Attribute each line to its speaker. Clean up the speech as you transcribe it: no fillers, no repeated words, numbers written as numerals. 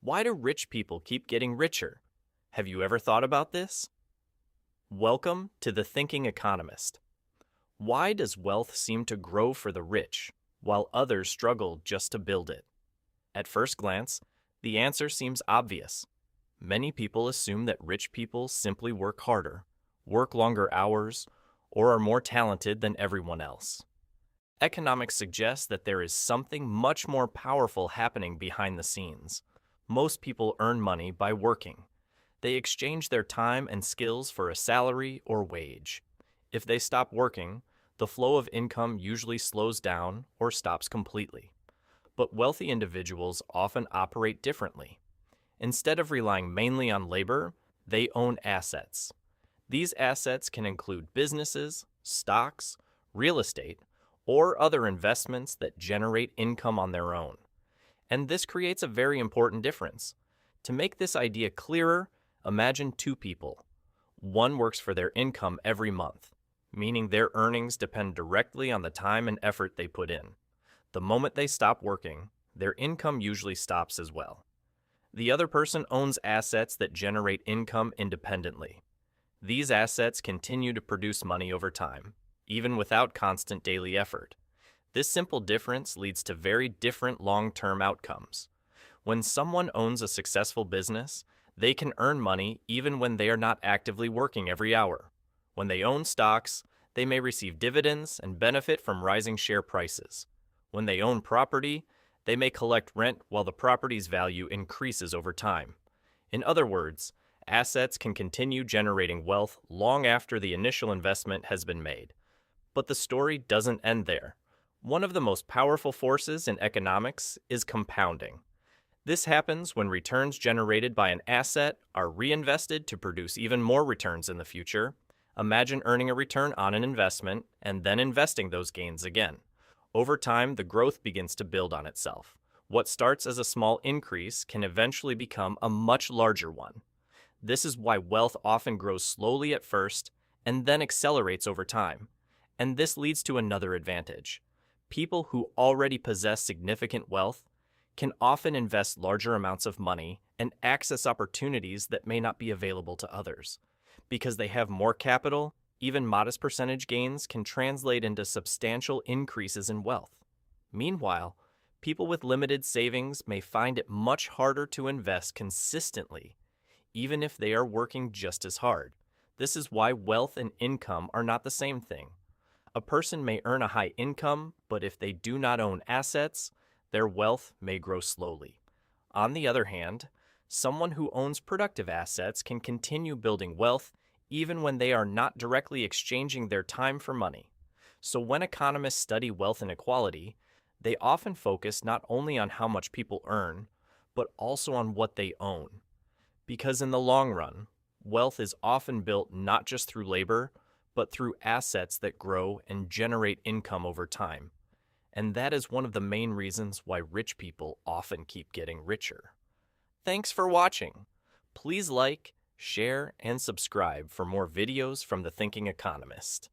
Speaker 1: Why do rich people keep getting richer? Have you ever thought about this? Welcome to the Thinking Economist. Why does wealth seem to grow for the rich, while others struggle just to build it? At first glance, the answer seems obvious. Many people assume that rich people simply work harder, work longer hours, or are more talented than everyone else. Economics suggests that there is something much more powerful happening behind the scenes. Most people earn money by working. They exchange their time and skills for a salary or wage. If they stop working, the flow of income usually slows down or stops completely. But wealthy individuals often operate differently. Instead of relying mainly on labor, they own assets. These assets can include businesses, stocks, real estate, or other investments that generate income on their own. And this creates a very important difference. To make this idea clearer, imagine two people. One works for their income every month, meaning their earnings depend directly on the time and effort they put in. The moment they stop working, their income usually stops as well. The other person owns assets that generate income independently. These assets continue to produce money over time, even without constant daily effort. This simple difference leads to very different long-term outcomes. When someone owns a successful business, they can earn money even when they are not actively working every hour. When they own stocks, they may receive dividends and benefit from rising share prices. When they own property, they may collect rent while the property's value increases over time. In other words, assets can continue generating wealth long after the initial investment has been made. But the story doesn't end there. One of the most powerful forces in economics is compounding. This happens when returns generated by an asset are reinvested to produce even more returns in the future. Imagine earning a return on an investment and then investing those gains again. Over time, the growth begins to build on itself. What starts as a small increase can eventually become a much larger one. This is why wealth often grows slowly at first and then accelerates over time. And this leads to another advantage. People who already possess significant wealth can often invest larger amounts of money and access opportunities that may not be available to others. Because they have more capital, even modest percentage gains can translate into substantial increases in wealth. Meanwhile, people with limited savings may find it much harder to invest consistently, even if they are working just as hard. This is why wealth and income are not the same thing. A person may earn a high income, but if they do not own assets, their wealth may grow slowly. On the other hand, someone who owns productive assets can continue building wealth even when they are not directly exchanging their time for money. So when economists study wealth inequality, they often focus not only on how much people earn, but also on what they own. Because in the long run, wealth is often built not just through labor, but through assets that grow and generate income over time. And that is one of the main reasons why rich people often keep getting richer. Thanks for watching. Please like, share, and subscribe for more videos from the Thinking Economist.